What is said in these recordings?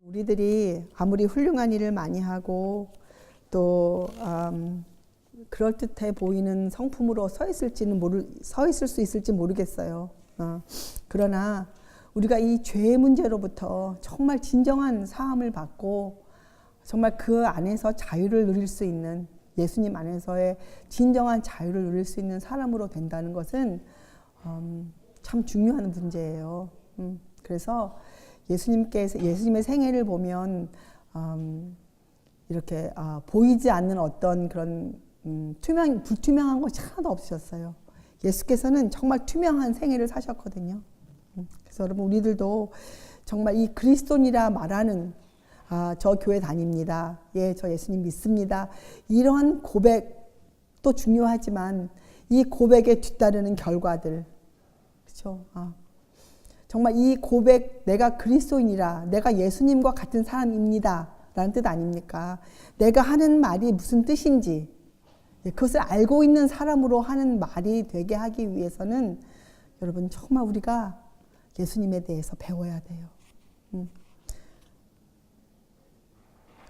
우리들이 아무리 훌륭한 일을 많이 하고 또 그럴듯해 보이는 성품으로 서 있을 수 있을지 모르겠어요. 그러나 우리가 이 죄의 문제로부터 정말 진정한 사함을 받고 정말 그 안에서 자유를 누릴 수 있는, 예수님 안에서의 진정한 자유를 누릴 수 있는 사람으로 된다는 것은 참 중요한 문제예요. 그래서 예수님의 생애를 보면 이렇게 보이지 않는 어떤 그런 불투명한 것이 하나도 없으셨어요. 예수께서는 정말 투명한 생애를 사셨거든요. 그래서 여러분, 우리들도 정말 이 그리스도인이라 말하는 저 교회 다닙니다. 예, 저 예수님 믿습니다. 이러한 고백도 중요하지만 이 고백에 뒤따르는 결과들, 그렇죠? 정말 이 고백, 내가 그리스도인이라, 내가 예수님과 같은 사람입니다 라는 뜻 아닙니까? 내가 하는 말이 무슨 뜻인지 그것을 알고 있는 사람으로 하는 말이 되게 하기 위해서는 여러분 정말 우리가 예수님에 대해서 배워야 돼요.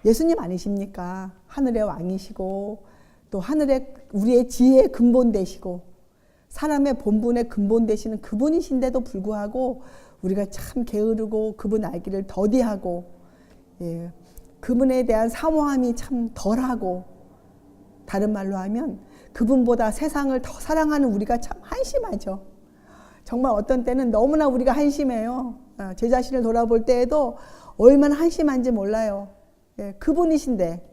예수님 아니십니까? 하늘의 왕이시고 또 하늘의 우리의 지혜의 근본 되시고 사람의 본분의 근본 되시는 그분이신데도 불구하고 우리가 참 게으르고 그분 알기를 더디하고, 그분에 대한 사모함이 참 덜하고, 다른 말로 하면 그분보다 세상을 더 사랑하는 우리가 참 한심하죠. 정말 어떤 때는 너무나 우리가 한심해요. 제 자신을 돌아볼 때에도 얼마나 한심한지 몰라요. 그분이신데,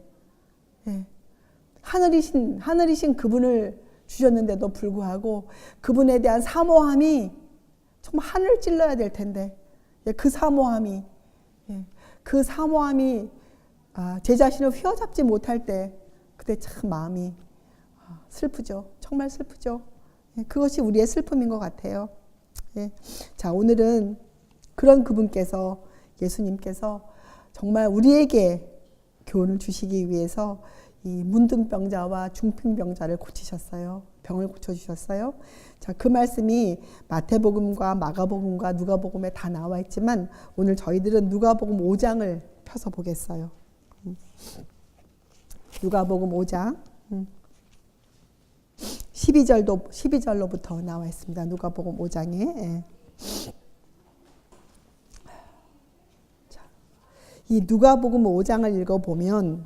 하늘이신 그분을 주셨는데도 불구하고 그분에 대한 사모함이 정말 하늘을 찔러야 될 텐데, 그 사모함이 제 자신을 휘어잡지 못할 때 그때 참 마음이 슬프죠. 정말 슬프죠. 그것이 우리의 슬픔인 것 같아요. 자, 오늘은 그런 그분께서, 예수님께서 정말 우리에게 교훈을 주시기 위해서 이 문둥병자와 중풍병자를 고치셨어요. 병을 고쳐주셨어요. 자, 그 말씀이 마태복음과 마가복음과 누가복음에 다 나와 있지만 오늘 저희들은 누가복음 5장을 펴서 보겠어요. 누가복음 5장 12절로부터 나와 있습니다. 누가복음 5장에. 자, 이 누가복음 5장을 읽어보면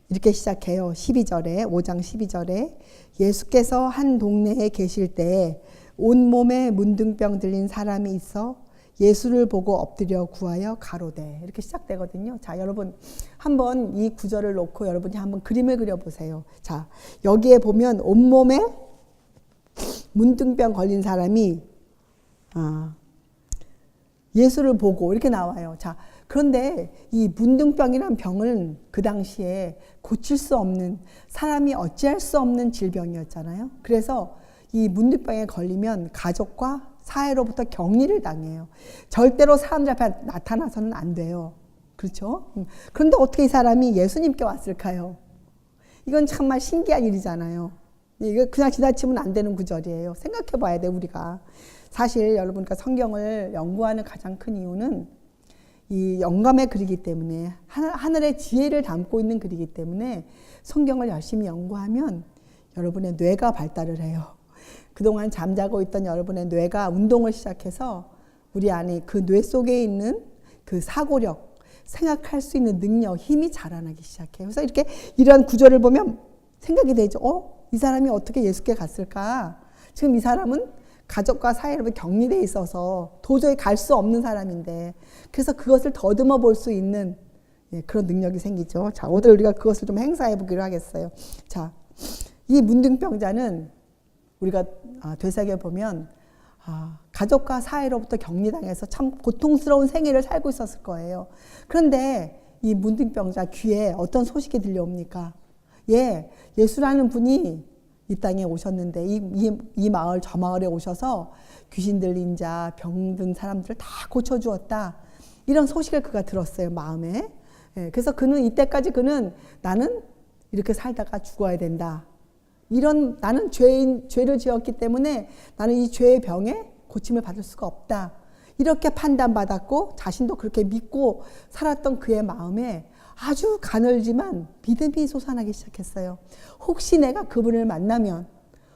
이렇게 시작해요. 12절에, 5장 12절에 예수께서 한 동네에 계실 때 온몸에 문둥병 들린 사람이 있어 예수를 보고 엎드려 구하여 가로되, 이렇게 시작되거든요. 자, 여러분 한번 이 구절을 놓고 여러분이 한번 그림을 그려보세요. 자, 여기에 보면 온몸에 문둥병 걸린 사람이 예수를 보고 이렇게 나와요. 자, 그런데 이 문둥병이란 병은 그 당시에 고칠 수 없는, 사람이 어찌할 수 없는 질병이었잖아요. 그래서 이 문둥병에 걸리면 가족과 사회로부터 격리를 당해요. 절대로 사람들 앞에 나타나서는 안 돼요. 그렇죠? 그런데 어떻게 이 사람이 예수님께 왔을까요? 이건 정말 신기한 일이잖아요. 이거 그냥 지나치면 안 되는 구절이에요. 생각해 봐야 돼, 우리가. 사실 여러분과 성경을 연구하는 가장 큰 이유는 이 영감의 글이기 때문에, 하늘의 지혜를 담고 있는 글이기 때문에 성경을 열심히 연구하면 여러분의 뇌가 발달을 해요. 그동안 잠자고 있던 여러분의 뇌가 운동을 시작해서 우리 안에 그 뇌 속에 있는 그 사고력, 생각할 수 있는 능력, 힘이 자라나기 시작해요. 그래서 이렇게 이런 구절을 보면 생각이 되죠. 이 사람이 어떻게 예수께 갔을까? 지금 이 사람은 가족과 사회로 격리돼 있어서 도저히 갈 수 없는 사람인데, 그래서 그것을 더듬어 볼 수 있는 그런 능력이 생기죠. 자, 오늘 우리가 그것을 좀 행사해 보기로 하겠어요. 자, 이 문둥병자는 우리가 되새겨 보면 가족과 사회로부터 격리당해서 참 고통스러운 생애를 살고 있었을 거예요. 그런데 이 문둥병자 귀에 어떤 소식이 들려옵니까? 예수라는 분이 이 땅에 오셨는데 이 마을 저 마을에 오셔서 귀신 들린 자, 병든 사람들을 다 고쳐주었다. 이런 소식을 그가 들었어요, 마음에. 그래서 그는 이때까지 나는 이렇게 살다가 죽어야 된다. 나는 죄를 지었기 때문에 나는 이 죄의 병에 고침을 받을 수가 없다. 이렇게 판단받았고 자신도 그렇게 믿고 살았던 그의 마음에 아주 가늘지만 믿음이 솟아나기 시작했어요. 혹시 내가 그분을 만나면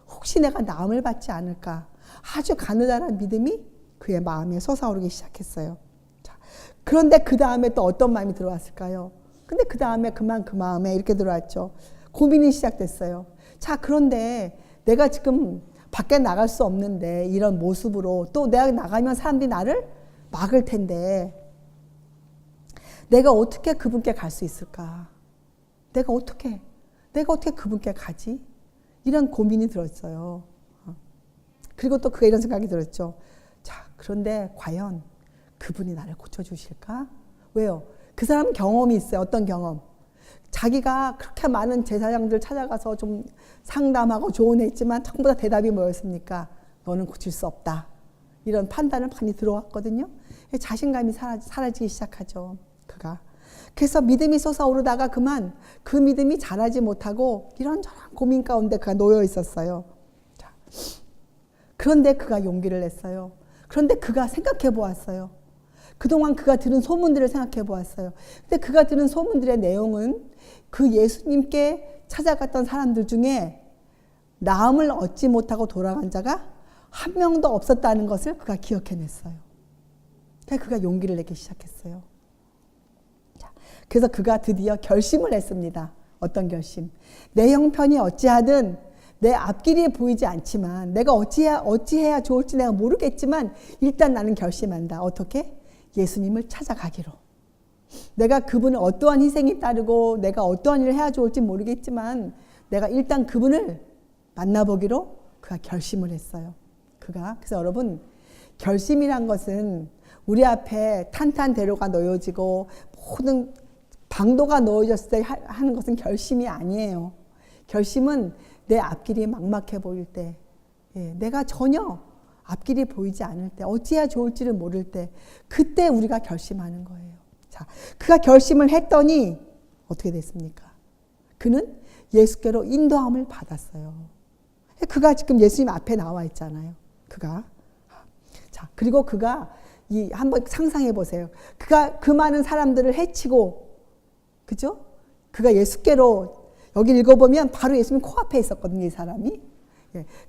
혹시 내가 나음을 받지 않을까, 아주 가느다란 믿음이 그의 마음에 솟아오르기 시작했어요. 자, 그런데 그 다음에 또 어떤 마음이 들어왔을까요? 근데 그 다음에 그 마음에 이렇게 들어왔죠. 고민이 시작됐어요. 자, 그런데 내가 지금 밖에 나갈 수 없는데 이런 모습으로 또 내가 나가면 사람들이 나를 막을 텐데 내가 어떻게 그분께 갈 수 있을까? 내가 어떻게 그분께 가지? 이런 고민이 들었어요. 그리고 또 그가 이런 생각이 들었죠. 자, 그런데 과연 그분이 나를 고쳐주실까? 왜요? 그 사람 경험이 있어요. 어떤 경험? 자기가 그렇게 많은 제사장들 찾아가서 좀 상담하고 조언했지만 전부 다 대답이 뭐였습니까? 너는 고칠 수 없다. 이런 판단을 많이 들어왔거든요. 자신감이 사라지기 시작하죠. 그가. 그래서 믿음이 솟아오르다가 그만 그 믿음이 자라지 못하고 이런저런 고민 가운데 그가 놓여 있었어요. 자, 그런데 그가 용기를 냈어요. 그런데 그가 생각해 보았어요. 그동안 그가 들은 소문들을 생각해 보았어요. 근데 그가 들은 소문들의 내용은 그 예수님께 찾아갔던 사람들 중에 나음을 얻지 못하고 돌아간 자가 한 명도 없었다는 것을 그가 기억해냈어요. 그가 용기를 내기 시작했어요. 자, 그래서 그가 드디어 결심을 했습니다. 어떤 결심? 내 형편이 어찌하든 내 앞길이 보이지 않지만 내가 어찌해야 좋을지 내가 모르겠지만 일단 나는 결심한다. 어떻게? 예수님을 찾아가기로. 내가 그분을 어떠한 희생이 따르고 내가 어떠한 일을 해야 좋을지 모르겠지만 내가 일단 그분을 만나보기로 그가 결심을 했어요. 그래서 여러분, 결심이란 것은 우리 앞에 탄탄대로가 놓여지고 모든 방도가 놓여졌을 때 하는 것은 결심이 아니에요. 결심은 내 앞길이 막막해 보일 때, 내가 전혀 앞길이 보이지 않을 때, 어찌해야 좋을지를 모를 때, 그때 우리가 결심하는 거예요. 자, 그가 결심을 했더니 어떻게 됐습니까? 그는 예수께로 인도함을 받았어요. 그가 지금 예수님 앞에 나와 있잖아요. 자, 그리고 그가 한번 상상해 보세요. 그가 그 많은 사람들을 해치고, 그죠? 그가 예수께로, 여기 읽어보면 바로 예수님 코앞에 있었거든요, 이 사람이.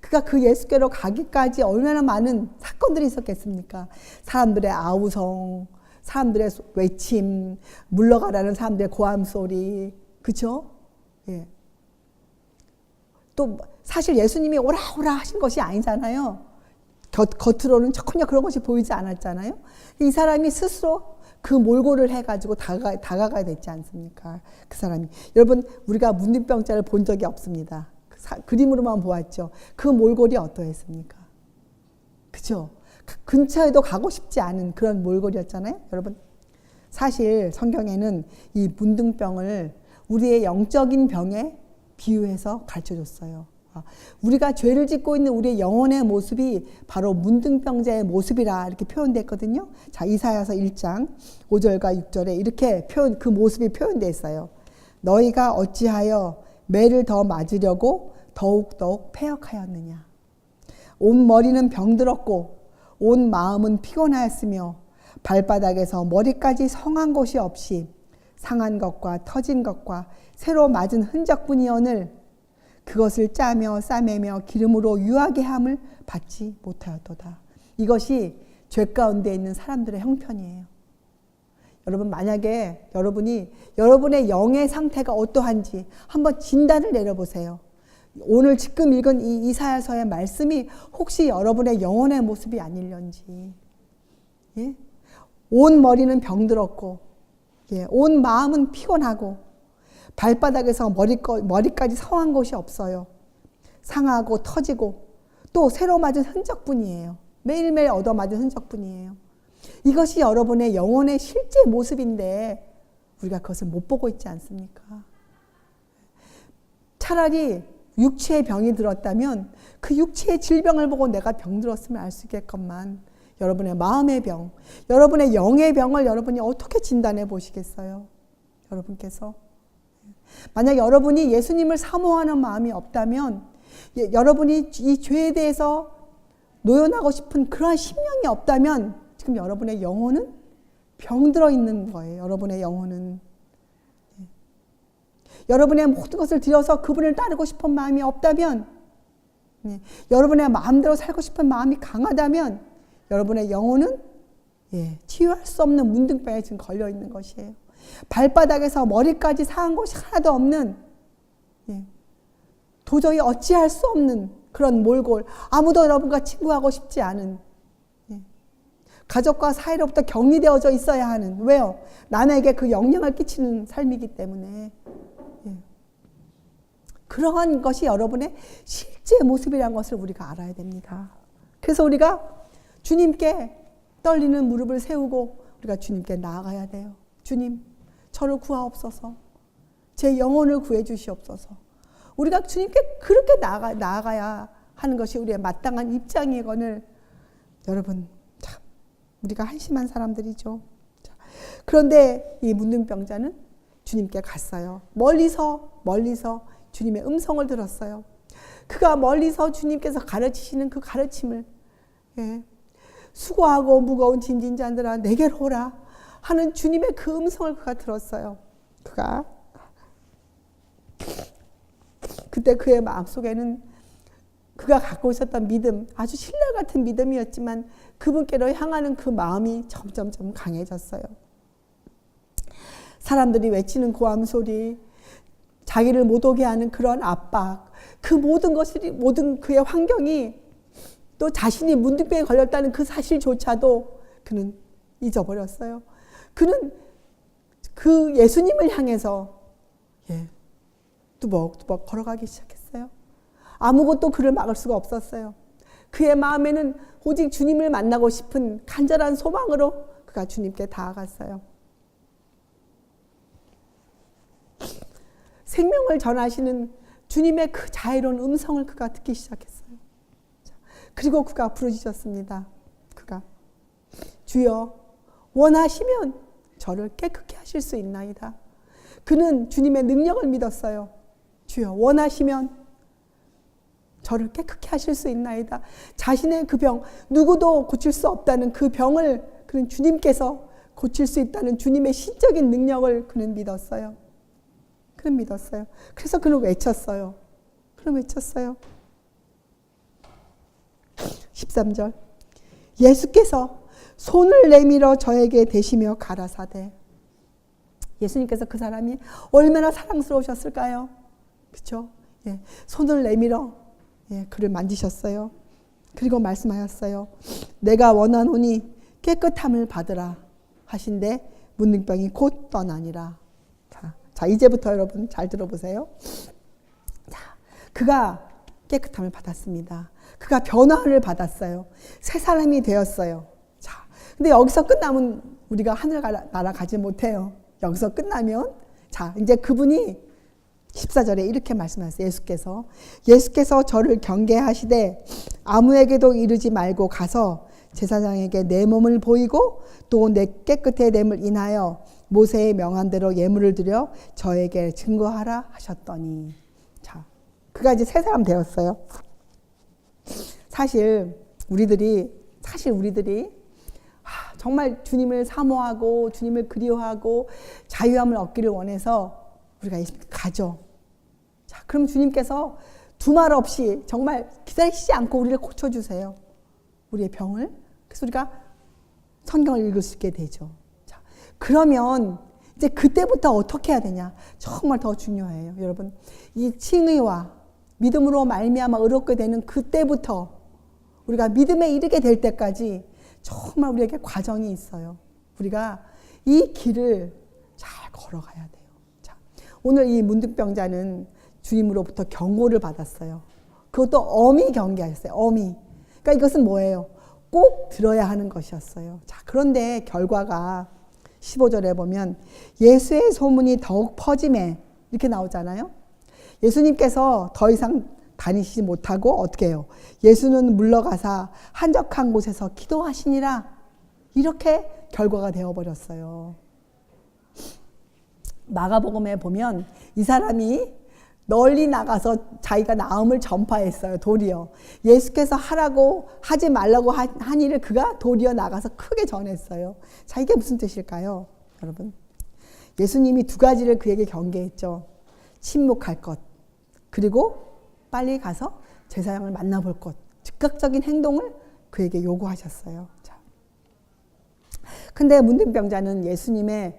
그가 그 예수께로 가기까지 얼마나 많은 사건들이 있었겠습니까? 사람들의 아우성, 사람들의 외침, 물러가라는 사람들의 고함 소리, 그죠? 또 사실 예수님이 오라 오라 하신 것이 아니잖아요. 겉으로는 전혀 그런 것이 보이지 않았잖아요. 이 사람이 스스로 그 몰골을 해가지고 다가가야 됐지 않습니까? 그 사람이. 여러분, 우리가 문둥병자를 본 적이 없습니다. 그림으로만 보았죠. 그 몰골이 어떠했습니까? 그죠? 그 근처에도 가고 싶지 않은 그런 몰골이었잖아요. 여러분, 사실 성경에는 이 문둥병을 우리의 영적인 병에 비유해서 가르쳐줬어요. 우리가 죄를 짓고 있는 우리의 영혼의 모습이 바로 문둥병자의 모습이라 이렇게 표현됐거든요. 자, 이사야서 1장 5절과 6절에 이렇게 그 모습이 표현되어 있어요. 너희가 어찌하여 매를 더 맞으려고 더욱더욱 패역하였느냐. 온 머리는 병들었고 온 마음은 피곤하였으며 발바닥에서 머리까지 성한 곳이 없이 상한 것과 터진 것과 새로 맞은 흔적뿐이오늘 그것을 짜며 싸매며 기름으로 유하게 함을 받지 못하였도다. 이것이 죄 가운데 있는 사람들의 형편이에요. 여러분, 만약에 여러분의 영의 상태가 어떠한지 한번 진단을 내려보세요. 오늘 지금 읽은 이 이사야서의 말씀이 혹시 여러분의 영혼의 모습이 아닐런지. 온 머리는 병들었고, 온 마음은 피곤하고, 발바닥에서 머리까지 성한 곳이 없어요. 상하고 터지고 또 새로 맞은 흔적뿐이에요. 매일매일 얻어맞은 흔적뿐이에요. 이것이 여러분의 영혼의 실제 모습인데 우리가 그것을 못 보고 있지 않습니까? 차라리 육체의 병이 들었다면 그 육체의 질병을 보고 내가 병들었으면 알 수 있겠건만 여러분의 마음의 병, 여러분의 영의 병을 여러분이 어떻게 진단해 보시겠어요? 여러분께서. 만약 여러분이 예수님을 사모하는 마음이 없다면, 여러분이 이 죄에 대해서 노연하고 싶은 그러한 심령이 없다면 지금 여러분의 영혼은 병들어 있는 거예요. 여러분의 영혼은. 여러분의 모든 것을 들여서 그분을 따르고 싶은 마음이 없다면, 여러분의 마음대로 살고 싶은 마음이 강하다면 여러분의 영혼은 치유할 수 없는 문둥병에 지금 걸려 있는 것이에요. 발바닥에서 머리까지 상한 곳이 하나도 없는, 도저히 어찌할 수 없는 그런 몰골, 아무도 여러분과 친구하고 싶지 않은, 가족과 사이로부터 격리되어져 있어야 하는, 왜요? 남에게 그 영향을 끼치는 삶이기 때문에. 그러한 것이 여러분의 실제 모습이라는 것을 우리가 알아야 됩니다. 그래서 우리가 주님께 떨리는 무릎을 세우고 우리가 주님께 나아가야 돼요. 주님, 저를 구하옵소서. 제 영혼을 구해 주시옵소서. 우리가 주님께 그렇게 나아가야 하는 것이 우리의 마땅한 입장이거늘 여러분, 참 우리가 한심한 사람들이죠. 그런데 이 문둥병자는 주님께 갔어요. 멀리서 주님의 음성을 들었어요. 그가 멀리서 주님께서 가르치시는 그 가르침을, 수고하고 무거운 짐진 자들아 내게로 오라 하는 주님의 그 음성을 그가 들었어요. 그때 그의 마음속에는 그가 갖고 있었던 믿음, 아주 신라 같은 믿음이었지만 그분께로 향하는 그 마음이 점점점 강해졌어요. 사람들이 외치는 고함 소리, 자기를 못 오게 하는 그런 압박, 그 모든 것이, 모든 그의 환경이, 또 자신이 문둥병에 걸렸다는 그 사실조차도 그는 잊어버렸어요. 그는 그 예수님을 향해서 뚜벅뚜벅 걸어가기 시작했어요. 아무것도 그를 막을 수가 없었어요. 그의 마음에는 오직 주님을 만나고 싶은 간절한 소망으로 그가 주님께 다가갔어요. 생명을 전하시는 주님의 그 자애로운 음성을 그가 듣기 시작했어요. 그리고 그가 부르짖었습니다. 그가 주여 원하시면 저를 깨끗게 하실 수 있나이다. 그는 주님의 능력을 믿었어요. 주여 원하시면 저를 깨끗게 하실 수 있나이다. 자신의 그 병, 누구도 고칠 수 없다는 그 병을 그는 주님께서 고칠 수 있다는 주님의 신적인 능력을 그는 믿었어요. 그는 믿었어요. 그래서 그는 외쳤어요. 13절 예수께서 손을 내밀어 저에게 대시며 가라사대. 예수님께서 그 사람이 얼마나 사랑스러우셨을까요? 그렇죠? 손을 내밀어 그를 만지셨어요. 그리고 말씀하였어요. 내가 원하노니 깨끗함을 받으라 하신데 문둥병이 곧 떠나니라. 자, 이제부터 여러분 잘 들어보세요. 자, 그가 깨끗함을 받았습니다. 그가 변화를 받았어요. 새 사람이 되었어요. 자, 근데 여기서 끝나면 우리가 하늘 나라 가지 못해요. 여기서 끝나면, 자, 이제 그분이 14절에 이렇게 말씀하셨어요. 예수께서 저를 경계하시되 아무에게도 이르지 말고 가서 제사장에게 내 몸을 보이고 또 내 깨끗해 됨을 인하여 모세의 명한 대로 예물을 드려 저에게 증거하라 하셨더니. 자, 그가 이제 새 사람 되었어요. 사실 우리들이 정말 주님을 사모하고 주님을 그리워하고 자유함을 얻기를 원해서 우리가 가죠. 자, 그럼 주님께서 두말 없이 정말 기다리시지 않고 우리를 고쳐주세요. 우리의 병을. 그래서 우리가 성경을 읽을 수 있게 되죠. 자, 그러면 이제 그때부터 어떻게 해야 되냐? 정말 더 중요해요. 여러분, 이 칭의와 믿음으로 말미암아 의롭게 되는 그때부터 우리가 믿음에 이르게 될 때까지 정말 우리에게 과정이 있어요. 우리가 이 길을 잘 걸어가야 돼요. 자, 오늘 이 문둥병자는 주님으로부터 경고를 받았어요. 그것도 엄히 경계하셨어요. 엄히. 그러니까 이것은 뭐예요? 꼭 들어야 하는 것이었어요. 자, 그런데 결과가 15절에 보면 예수의 소문이 더욱 퍼짐에 이렇게 나오잖아요. 예수님께서 더 이상 다니시지 못하고 어떻게 해요? 예수는 물러가사 한적한 곳에서 기도하시니라. 이렇게 결과가 되어버렸어요. 마가복음에 보면 이 사람이 널리 나가서 자기가 나음을 전파했어요. 도리어 예수께서 하라고 하지 말라고 한 일을 그가 도리어 나가서 크게 전했어요. 자, 이게 무슨 뜻일까요? 여러분, 예수님이 두 가지를 그에게 경계했죠. 침묵할 것, 그리고 빨리 가서 제사장을 만나볼 것. 즉각적인 행동을 그에게 요구하셨어요. 자, 근데 문둥병자는 예수님의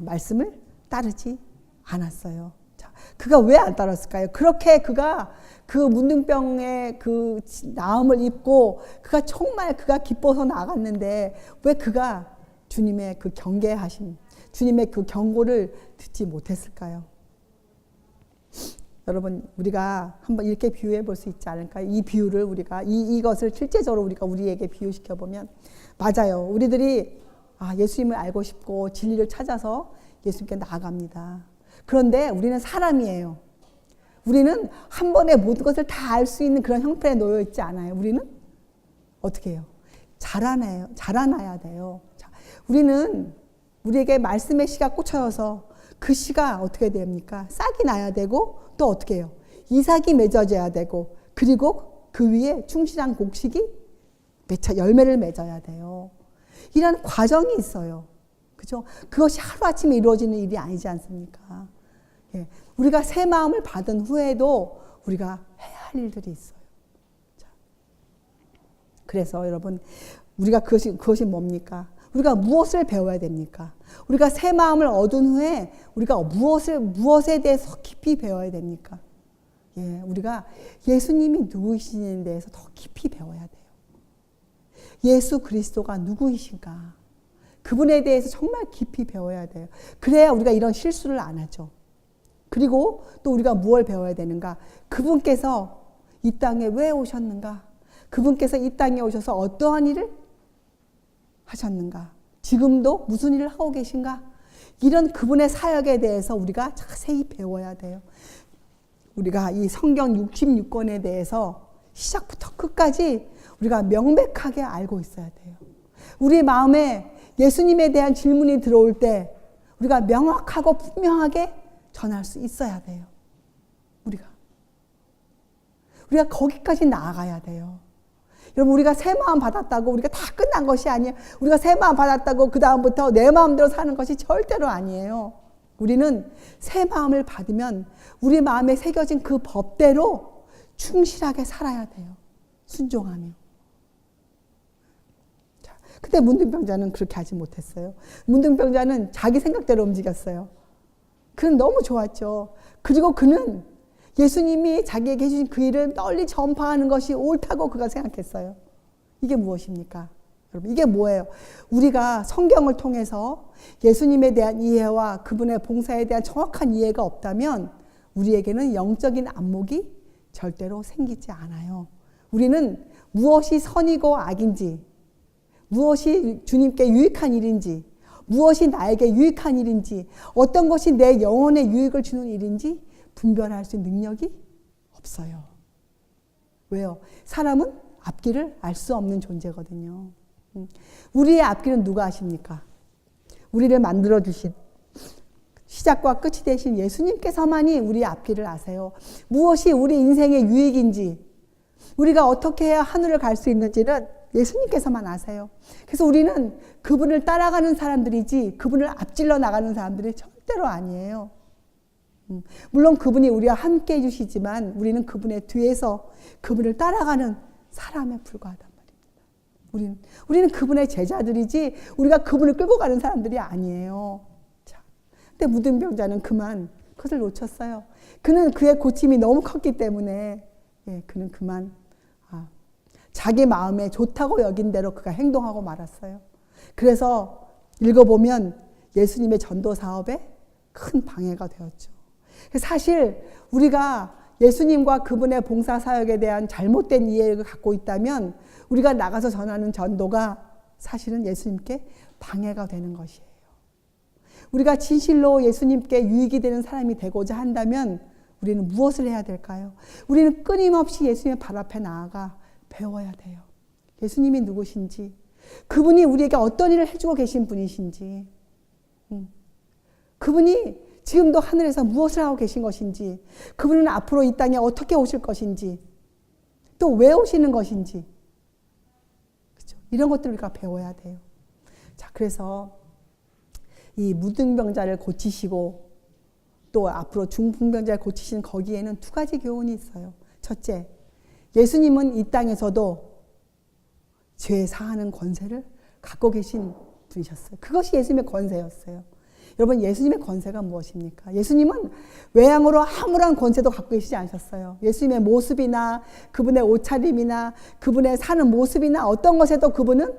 말씀을 따르지 않았어요. 자, 그가 왜 안 따랐을까요? 그렇게 그가 그 문둥병의 그 나음을 입고 그가 정말 그가 기뻐서 나갔는데 왜 그가 주님의 그 경계하심, 주님의 그 경고를 듣지 못했을까요? 여러분, 우리가 한번 이렇게 비유해 볼 수 있지 않을까요? 이 비유를 우리가 이것을 실제적으로 우리가 우리에게 비유시켜 보면 맞아요. 우리들이 예수님을 알고 싶고 진리를 찾아서 예수님께 나아갑니다. 그런데 우리는 사람이에요. 우리는 한 번에 모든 것을 다 알 수 있는 그런 형편에 놓여 있지 않아요. 우리는 어떻게 해요? 자라나야 돼요. 자, 우리는 우리에게 말씀의 씨가 꽂혀서 그 씨가 어떻게 됩니까? 싹이 나야 되고 또 어떻게 해요? 이삭이 맺어져야 되고 그리고 그 위에 충실한 곡식이 열매를 맺어야 돼요. 이런 과정이 있어요. 그죠? 그것이 하루아침에 이루어지는 일이 아니지 않습니까? 예. 우리가 새 마음을 받은 후에도 우리가 해야 할 일들이 있어요. 자. 그래서 여러분, 우리가 그것이 뭡니까? 우리가 무엇을 배워야 됩니까? 우리가 새 마음을 얻은 후에 우리가 무엇에 대해서 깊이 배워야 됩니까? 예, 우리가 예수님이 누구이시냐에 대해서 더 깊이 배워야 돼요. 예수 그리스도가 누구이신가? 그분에 대해서 정말 깊이 배워야 돼요. 그래야 우리가 이런 실수를 안 하죠. 그리고 또 우리가 무엇을 배워야 되는가? 그분께서 이 땅에 왜 오셨는가? 그분께서 이 땅에 오셔서 어떠한 일을 하셨는가? 지금도 무슨 일을 하고 계신가? 이런 그분의 사역에 대해서 우리가 자세히 배워야 돼요. 우리가 이 성경 66권에 대해서 시작부터 끝까지 우리가 명백하게 알고 있어야 돼요. 우리 마음에 예수님에 대한 질문이 들어올 때 우리가 명확하고 분명하게 전할 수 있어야 돼요. 우리가 거기까지 나아가야 돼요. 여러분, 우리가 새 마음 받았다고 우리가 다 끝난 것이 아니에요. 우리가 새 마음 받았다고 그 다음부터 내 마음대로 사는 것이 절대로 아니에요. 우리는 새 마음을 받으면 우리 마음에 새겨진 그 법대로 충실하게 살아야 돼요. 순종하며. 자, 근데 문둥병자는 그렇게 하지 못했어요. 문둥병자는 자기 생각대로 움직였어요. 그는 너무 좋았죠. 그리고 그는 예수님이 자기에게 해주신 그 일을 널리 전파하는 것이 옳다고 그가 생각했어요. 이게 무엇입니까? 여러분, 이게 뭐예요? 우리가 성경을 통해서 예수님에 대한 이해와 그분의 봉사에 대한 정확한 이해가 없다면 우리에게는 영적인 안목이 절대로 생기지 않아요. 우리는 무엇이 선이고 악인지, 무엇이 주님께 유익한 일인지, 무엇이 나에게 유익한 일인지, 어떤 것이 내 영혼에 유익을 주는 일인지 분별할 수 있는 능력이 없어요. 왜요? 사람은 앞길을 알 수 없는 존재거든요. 우리의 앞길은 누가 아십니까? 우리를 만들어주신 시작과 끝이 되신 예수님께서만이 우리의 앞길을 아세요. 무엇이 우리 인생의 유익인지, 우리가 어떻게 해야 하늘을 갈 수 있는지는 예수님께서만 아세요. 그래서 우리는 그분을 따라가는 사람들이지 그분을 앞질러 나가는 사람들이 절대로 아니에요. 물론 그분이 우리와 함께 해주시지만 우리는 그분의 뒤에서 그분을 따라가는 사람에 불과하단 말입니다. 우리는 그분의 제자들이지 우리가 그분을 끌고 가는 사람들이 아니에요. 자, 근데 문둥병자는 그만 그것을 놓쳤어요. 그는 그의 고침이 너무 컸기 때문에 그는 그만 자기 마음에 좋다고 여긴 대로 그가 행동하고 말았어요. 그래서 읽어보면 예수님의 전도 사업에 큰 방해가 되었죠. 사실 우리가 예수님과 그분의 봉사 사역에 대한 잘못된 이해를 갖고 있다면 우리가 나가서 전하는 전도가 사실은 예수님께 방해가 되는 것이에요. 우리가 진실로 예수님께 유익이 되는 사람이 되고자 한다면 우리는 무엇을 해야 될까요? 우리는 끊임없이 예수님의 발 앞에 나아가 배워야 돼요. 예수님이 누구신지, 그분이 우리에게 어떤 일을 해주고 계신 분이신지, 그분이 지금도 하늘에서 무엇을 하고 계신 것인지, 그분은 앞으로 이 땅에 어떻게 오실 것인지, 또 왜 오시는 것인지, 그렇죠? 이런 것들을 우리가 배워야 돼요. 자, 그래서 이 무등병자를 고치시고 또 앞으로 중풍병자를 고치시는 거기에는 두 가지 교훈이 있어요. 첫째, 예수님은 이 땅에서도 죄 사하는 권세를 갖고 계신 분이셨어요. 그것이 예수님의 권세였어요. 여러분, 예수님의 권세가 무엇입니까? 예수님은 외양으로 아무런 권세도 갖고 계시지 않으셨어요. 예수님의 모습이나 그분의 옷차림이나 그분의 사는 모습이나 어떤 것에도 그분은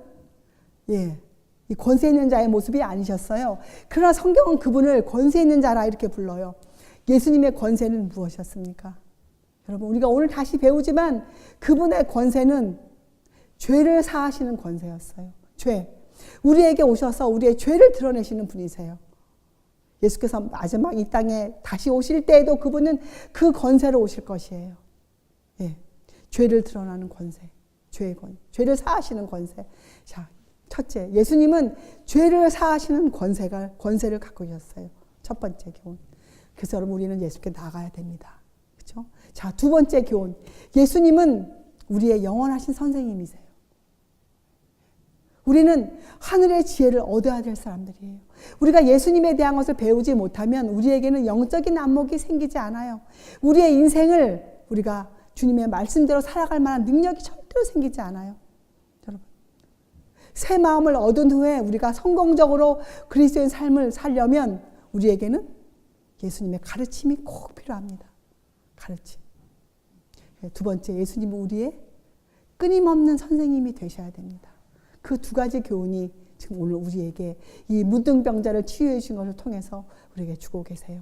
이 권세 있는 자의 모습이 아니셨어요. 그러나 성경은 그분을 권세 있는 자라 이렇게 불러요. 예수님의 권세는 무엇이었습니까? 여러분, 우리가 오늘 다시 배우지만 그분의 권세는 죄를 사하시는 권세였어요. 죄. 우리에게 오셔서 우리의 죄를 드러내시는 분이세요. 예수께서 마지막 이 땅에 다시 오실 때에도 그분은 그 권세로 오실 것이에요. 죄를 드러나는 권세. 죄를 사하시는 권세. 자, 첫째, 예수님은 죄를 사하시는 권세를 갖고 계셨어요. 첫 번째 교훈. 그래서 여러분, 우리는 예수께 나가야 됩니다. 그렇죠? 자, 두 번째 교훈. 예수님은 우리의 영원하신 선생님이세요. 우리는 하늘의 지혜를 얻어야 될 사람들이에요. 우리가 예수님에 대한 것을 배우지 못하면 우리에게는 영적인 안목이 생기지 않아요. 우리의 인생을 우리가 주님의 말씀대로 살아갈 만한 능력이 절대로 생기지 않아요. 여러분, 새 마음을 얻은 후에 우리가 성공적으로 그리스도의 삶을 살려면 우리에게는 예수님의 가르침이 꼭 필요합니다. 가르침. 두 번째, 예수님은 우리의 끊임없는 선생님이 되셔야 됩니다. 그 두 가지 교훈이 지금 오늘 우리에게 이 무등병자를 치유해 주신 것을 통해서 우리에게 주고 계세요.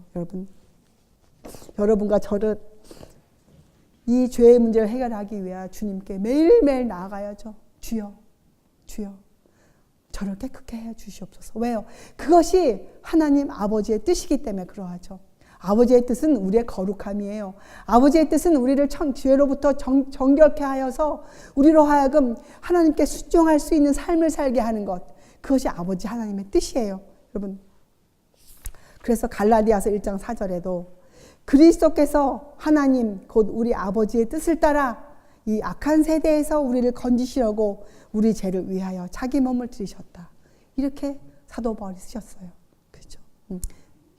여러분과 저를 이 죄의 문제를 해결하기 위해 주님께 매일매일 나아가야죠. 주여, 주여, 저를 깨끗게 해 주시옵소서. 왜요? 그것이 하나님 아버지의 뜻이기 때문에 그러하죠. 아버지의 뜻은 우리의 거룩함이에요. 아버지의 뜻은 우리를 죄로부터 정결케 하여서 우리로 하여금 하나님께 순종할 수 있는 삶을 살게 하는 것. 그것이 아버지 하나님의 뜻이에요. 여러분, 그래서 갈라디아서 1장 4절에도 그리스도께서 하나님 곧 우리 아버지의 뜻을 따라 이 악한 세대에서 우리를 건지시려고 우리 죄를 위하여 자기 몸을 들이셨다. 이렇게 사도 바울이 쓰셨어요. 그렇죠?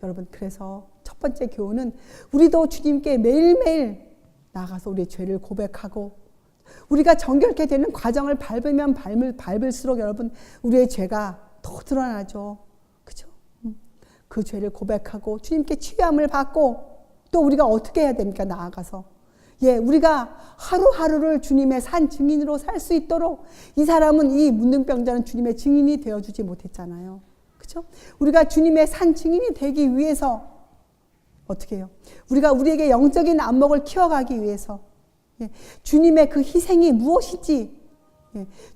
여러분, 그래서 첫 번째 교훈은 우리도 주님께 매일매일 나가서 우리의 죄를 고백하고 우리가 정결케 되는 과정을 밟으면 밟을수록 여러분 우리의 죄가 더 드러나죠. 그렇죠? 그 죄를 고백하고 주님께 치유함을 받고 또 우리가 어떻게 해야 됩니까? 나아가서 우리가 하루하루를 주님의 산 증인으로 살 수 있도록 이 사람은 이 문둥병자는 주님의 증인이 되어주지 못했잖아요. 그렇죠? 우리가 주님의 산 증인이 되기 위해서 어떻게 해요? 우리가 우리에게 영적인 안목을 키워가기 위해서 주님의 그 희생이 무엇인지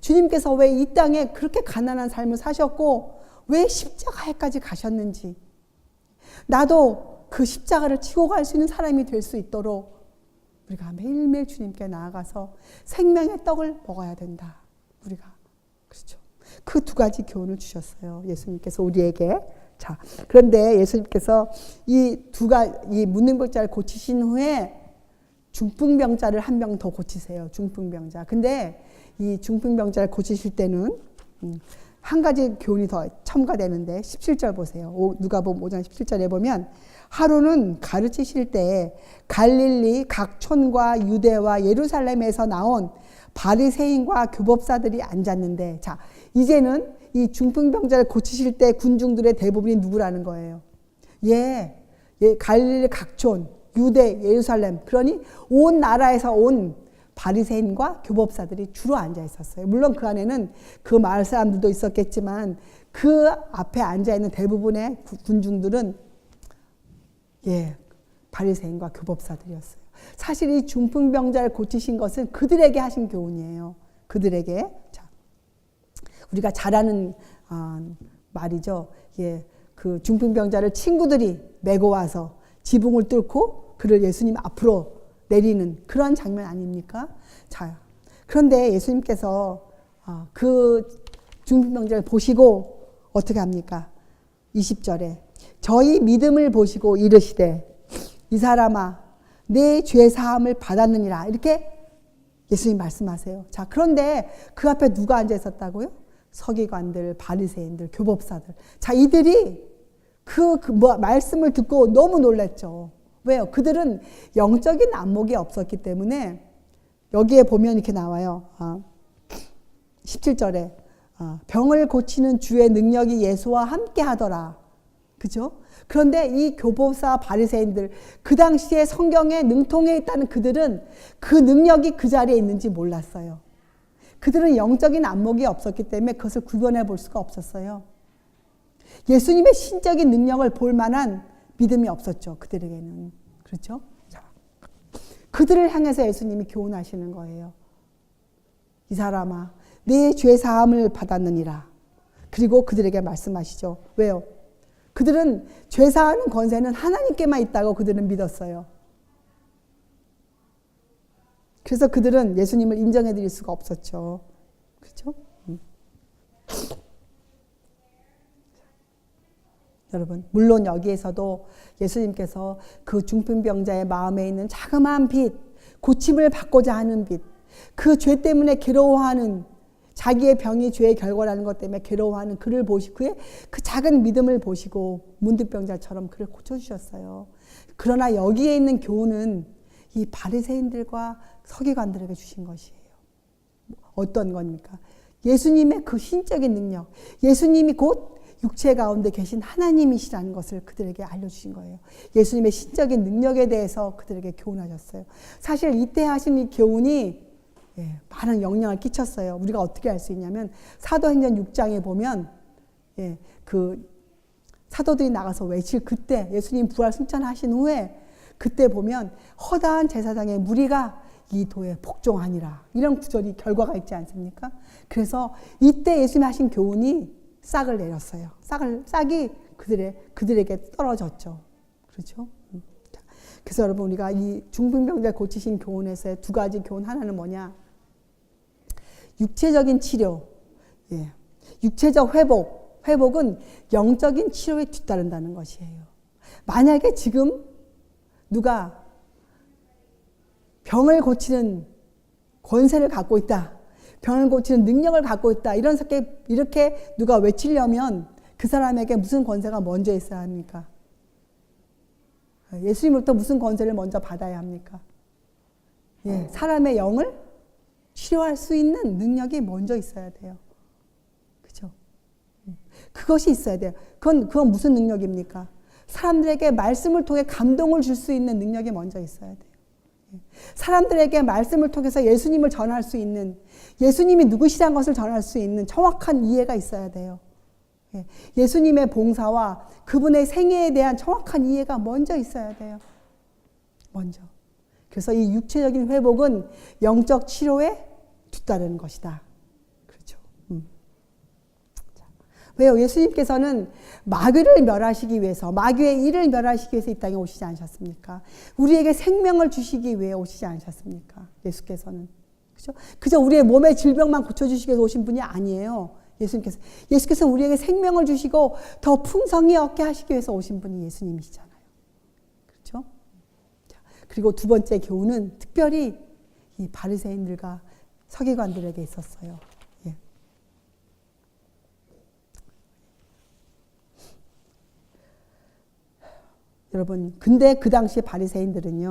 주님께서 왜 이 땅에 그렇게 가난한 삶을 사셨고 왜 십자가에까지 가셨는지 나도 그 십자가를 지고 갈 수 있는 사람이 될 수 있도록 우리가 매일매일 주님께 나아가서 생명의 떡을 먹어야 된다. 우리가 그렇죠. 그 두 가지 교훈을 주셨어요. 예수님께서 우리에게. 자, 그런데 예수님께서 이 문둥병자를 고치신 후에 중풍병자를 한 명 더 고치세요. 중풍병자. 근데 이 중풍병자를 고치실 때는 한 가지 교훈이 더 첨가되는데 17절 보세요. 누가복음 5장 17절에 보면 하루는 가르치실 때 갈릴리 각 촌과 유대와 예루살렘에서 나온 바리새인과 교법사들이 앉았는데 자, 이제는 이 중풍병자를 고치실 때 군중들의 대부분이 누구라는 거예요? 갈릴리 각촌, 유대, 예루살렘, 그러니 온 나라에서 온 바리새인과 교법사들이 주로 앉아 있었어요. 물론 그 안에는 그 마을 사람들도 있었겠지만 그 앞에 앉아 있는 대부분의 군중들은 바리새인과 교법사들이었어요. 사실 이 중풍병자를 고치신 것은 그들에게 하신 교훈이에요. 그들에게. 자, 우리가 잘 아는 말이죠. 그 중풍병자를 친구들이 메고 와서 지붕을 뚫고 그를 예수님 앞으로 내리는 그런 장면 아닙니까? 자, 그런데 예수님께서 그 중풍병자를 보시고 어떻게 합니까? 20절에 저희 믿음을 보시고 이르시되 이 사람아 내 죄 사함을 받았느니라. 이렇게 예수님 말씀하세요. 자, 그런데 그 앞에 누가 앉아 있었다고요? 서기관들, 바리새인들, 교법사들. 자, 이들이 말씀을 듣고 너무 놀랐죠. 왜요? 그들은 영적인 안목이 없었기 때문에 여기에 보면 이렇게 나와요. 17절에 병을 고치는 주의 능력이 예수와 함께 하더라. 그죠? 그런데 이 교법사 바리새인들, 그 당시에 성경에 능통해 있다는 그들은 그 능력이 그 자리에 있는지 몰랐어요. 그들은 영적인 안목이 없었기 때문에 그것을 구별해 볼 수가 없었어요. 예수님의 신적인 능력을 볼 만한 믿음이 없었죠. 그들에게는. 그렇죠? 자, 그들을 향해서 예수님이 교훈하시는 거예요. 이 사람아 내 죄 사함을 받았느니라. 그리고 그들에게 말씀하시죠. 왜요? 그들은 죄 사하는 권세는 하나님께만 있다고 그들은 믿었어요. 그래서 그들은 예수님을 인정해 드릴 수가 없었죠. 그렇죠? 여러분, 물론 여기에서도 예수님께서 그 중풍병자의 마음에 있는 자그마한 빛, 고침을 받고자 하는 빛, 그 죄 때문에 괴로워하는, 자기의 병이 죄의 결과라는 것 때문에 괴로워하는 그를 보시고 그의 그 작은 믿음을 보시고 문둥병자처럼 그를 고쳐주셨어요. 그러나 여기에 있는 교훈은 이 바리새인들과 서기관들에게 주신 것이에요. 어떤 겁니까? 예수님의 그 신적인 능력, 예수님이 곧 육체 가운데 계신 하나님이시라는 것을 그들에게 알려주신 거예요. 예수님의 신적인 능력에 대해서 그들에게 교훈하셨어요. 사실 이때 하신 이 교훈이 많은 영향을 끼쳤어요. 우리가 어떻게 알 수 있냐면 사도행전 6장에 보면 그 사도들이 나가서 외칠 그때 예수님 부활 승천하신 후에 그때 보면 허다한 제사장의 무리가 이 도에 복종하니라. 이런 구절이 결과가 있지 않습니까? 그래서 이때 예수님이 하신 교훈이 싹을 내렸어요. 싹이 그들에게 떨어졌죠. 그렇죠? 그래서 여러분 우리가 이 중풍병자 고치신 교훈에서의 두 가지 교훈, 하나는 뭐냐? 육체적인 치료, 육체적 회복은 영적인 치료에 뒤따른다는 것이에요. 만약에 지금 누가 병을 고치는 권세를 갖고 있다, 병을 고치는 능력을 갖고 있다, 이렇게 누가 외치려면 그 사람에게 무슨 권세가 먼저 있어야 합니까? 예수님으로부터 무슨 권세를 먼저 받아야 합니까? 사람의 영을 치료할 수 있는 능력이 먼저 있어야 돼요. 그죠? 그것이 있어야 돼요. 그건 무슨 능력입니까? 사람들에게 말씀을 통해 감동을 줄 수 있는 능력이 먼저 있어야 돼요. 사람들에게 말씀을 통해서 예수님을 전할 수 있는, 예수님이 누구시란 것을 전할 수 있는 정확한 이해가 있어야 돼요. 예수님의 봉사와 그분의 생애에 대한 정확한 이해가 먼저 있어야 돼요. 먼저. 그래서 이 육체적인 회복은 영적 치료에 뒤따르는 것이다. 그렇죠. 자, 왜요? 예수님께서는 마귀를 멸하시기 위해서, 마귀의 일을 멸하시기 위해서 이 땅에 오시지 않으셨습니까? 우리에게 생명을 주시기 위해 오시지 않으셨습니까? 예수께서는. 그죠? 그저 우리의 몸의 질병만 고쳐주시기 위해서 오신 분이 아니에요. 예수께서는 우리에게 생명을 주시고 더 풍성히 얻게 하시기 위해서 오신 분이 예수님이시잖아요. 그렇죠? 자, 그리고 두 번째 교훈은 특별히 이 바리새인들과 서기관들에게 있었어요. 여러분, 근데 그 당시 바리새인들은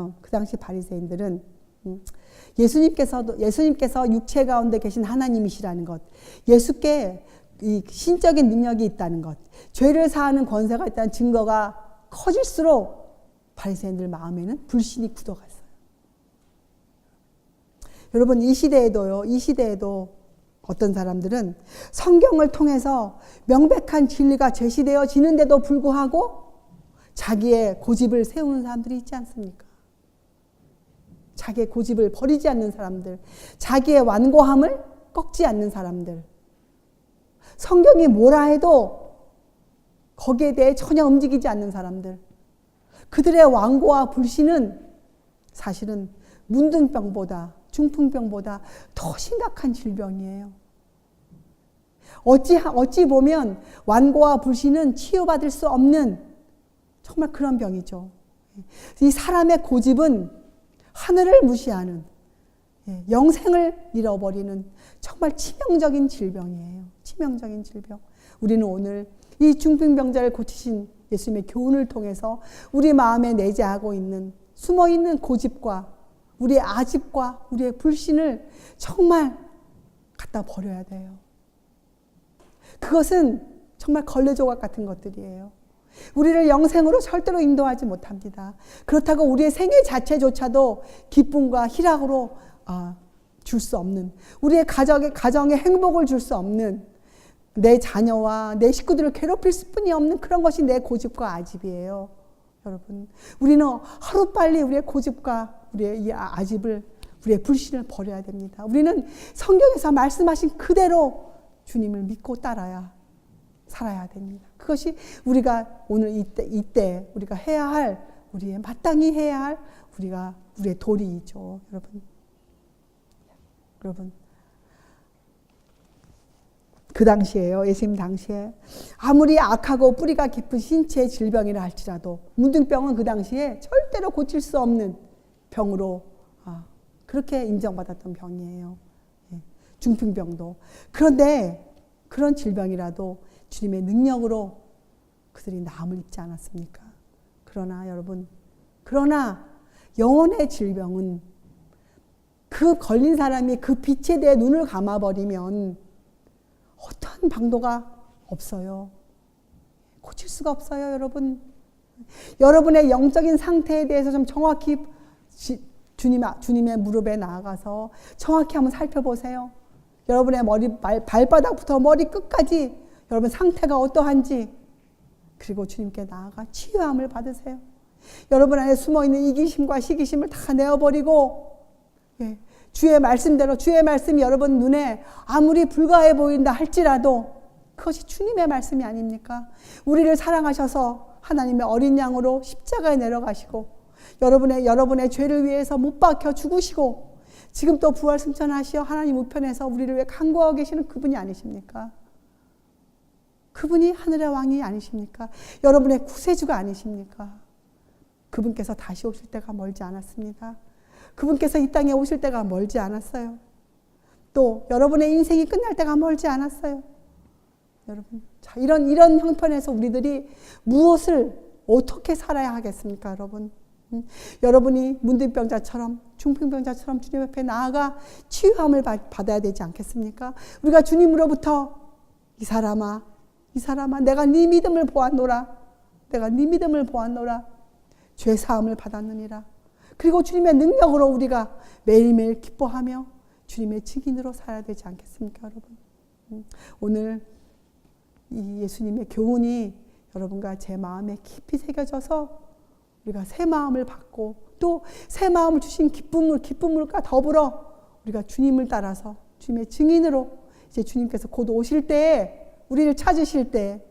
예수님께서 육체 가운데 계신 하나님이시라는 것, 예수께 이 신적인 능력이 있다는 것, 죄를 사하는 권세가 있다는 증거가 커질수록 바리새인들 마음에는 불신이 굳어갔어요. 여러분, 이 시대에도 어떤 사람들은 성경을 통해서 명백한 진리가 제시되어지는데도 불구하고 자기의 고집을 세우는 사람들이 있지 않습니까? 자기의 고집을 버리지 않는 사람들, 자기의 완고함을 꺾지 않는 사람들, 성경이 뭐라 해도 거기에 대해 전혀 움직이지 않는 사람들, 그들의 완고와 불신은 사실은 문둥병보다, 중풍병보다 더 심각한 질병이에요. 어찌 보면 완고와 불신은 치유받을 수 없는 정말 그런 병이죠. 이 사람의 고집은 하늘을 무시하는, 영생을 잃어버리는 정말 치명적인 질병이에요. 치명적인 질병. 우리는 오늘 이 중풍병자를 고치신 예수님의 교훈을 통해서 우리 마음에 내재하고 있는, 숨어있는 고집과 우리의 아집과 우리의 불신을 정말 갖다 버려야 돼요. 그것은 정말 걸레조각 같은 것들이에요. 우리를 영생으로 절대로 인도하지 못합니다. 그렇다고 우리의 생애 자체조차도 기쁨과 희락으로 줄 수 없는, 우리의 가정에 행복을 줄 수 없는, 내 자녀와 내 식구들을 괴롭힐 수뿐이 없는 그런 것이 내 고집과 아집이에요. 여러분, 우리는 하루빨리 우리의 고집과 우리의 이 아집을, 우리의 불신을 버려야 됩니다. 우리는 성경에서 말씀하신 그대로 주님을 믿고 따라야 살아야 됩니다. 그것이 우리가 오늘 이때 우리가 해야 할, 우리의 마땅히 해야 할 우리의 도리이죠. 여러분 그 당시에요. 예수님 당시에 아무리 악하고 뿌리가 깊은 신체의 질병이라 할지라도 문둥병은 그 당시에 절대로 고칠 수 없는 병으로 그렇게 인정받았던 병이에요. 중풍병도. 그런데 그런 질병이라도 주님의 능력으로 그들이 나음을 입지 않았습니까? 그러나 여러분, 영혼의 질병은 그 걸린 사람이 그 빛에 대해 눈을 감아버리면 어떤 방도가 없어요. 고칠 수가 없어요, 여러분. 여러분의 영적인 상태에 대해서 좀 정확히 주님의 무릎에 나아가서 정확히 한번 살펴보세요. 여러분의 발바닥부터 머리 끝까지 여러분 상태가 어떠한지, 그리고 주님께 나아가 치유함을 받으세요. 여러분 안에 숨어있는 이기심과 시기심을 다 내어버리고, 주의 말씀대로, 주의 말씀이 여러분 눈에 아무리 불가해 보인다 할지라도 그것이 주님의 말씀이 아닙니까? 우리를 사랑하셔서 하나님의 어린 양으로 십자가에 내려가시고 여러분의 죄를 위해서 못 박혀 죽으시고 지금 또 부활 승천하시어 하나님 우편에서 우리를 위해 간구하고 계시는 그분이 아니십니까? 그분이 하늘의 왕이 아니십니까? 여러분의 구세주가 아니십니까? 그분께서 다시 오실 때가 멀지 않았습니다. 그분께서 이 땅에 오실 때가 멀지 않았어요. 또 여러분의 인생이 끝날 때가 멀지 않았어요. 여러분, 자, 이런 형편에서 우리들이 무엇을 어떻게 살아야 하겠습니까, 여러분? 여러분이 문둥병자처럼, 중풍병자처럼 주님 앞에 나아가 치유함을 받아야 되지 않겠습니까? 우리가 주님으로부터 이 사람아 내가 네 믿음을 보았노라. 내가 네 믿음을 보았노라. 죄 사함을 받았느니라. 그리고 주님의 능력으로 우리가 매일매일 기뻐하며 주님의 증인으로 살아야 되지 않겠습니까, 여러분? 오늘 이 예수님의 교훈이 여러분과 제 마음에 깊이 새겨져서 우리가 새 마음을 받고 또 새 마음을 주신 기쁨을과 더불어 우리가 주님을 따라서 주님의 증인으로 이제 주님께서 곧 오실 때에 우리를 찾으실 때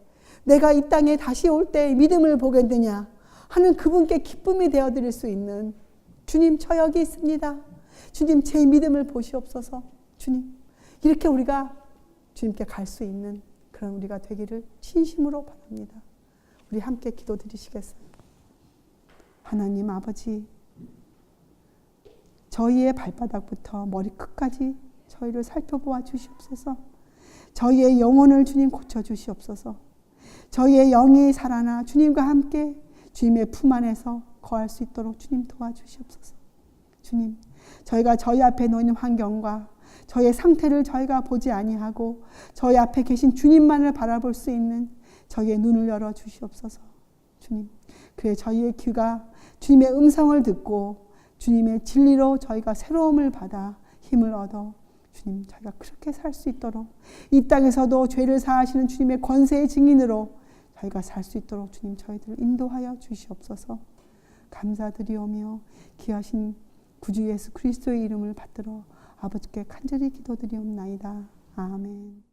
내가 이 땅에 다시 올 때 믿음을 보겠느냐 하는 그분께 기쁨이 되어드릴 수 있는, 주님 저 여기 있습니다. 주님 제 믿음을 보시옵소서. 주님, 이렇게 우리가 주님께 갈 수 있는 그런 우리가 되기를 진심으로 바랍니다. 우리 함께 기도드리시겠어요? 하나님 아버지, 저희의 발바닥부터 머리끝까지 저희를 살펴보아 주시옵소서. 저희의 영혼을 주님 고쳐주시옵소서. 저희의 영이 살아나 주님과 함께 주님의 품 안에서 거할 수 있도록 주님 도와주시옵소서. 주님, 저희가 저희 앞에 놓인 환경과 저희의 상태를 저희가 보지 아니하고 저희 앞에 계신 주님만을 바라볼 수 있는 저희의 눈을 열어 주시옵소서. 주님, 그래 저희의 귀가 주님의 음성을 듣고 주님의 진리로 저희가 새로움을 받아 힘을 얻어 주님, 저희가 그렇게 살 수 있도록 이 땅에서도 죄를 사하시는 주님의 권세의 증인으로 저희가 살 수 있도록 주님 저희들을 인도하여 주시옵소서. 감사드리오며 귀하신 구주 예수 그리스도의 이름을 받들어 아버지께 간절히 기도드리옵나이다. 아멘.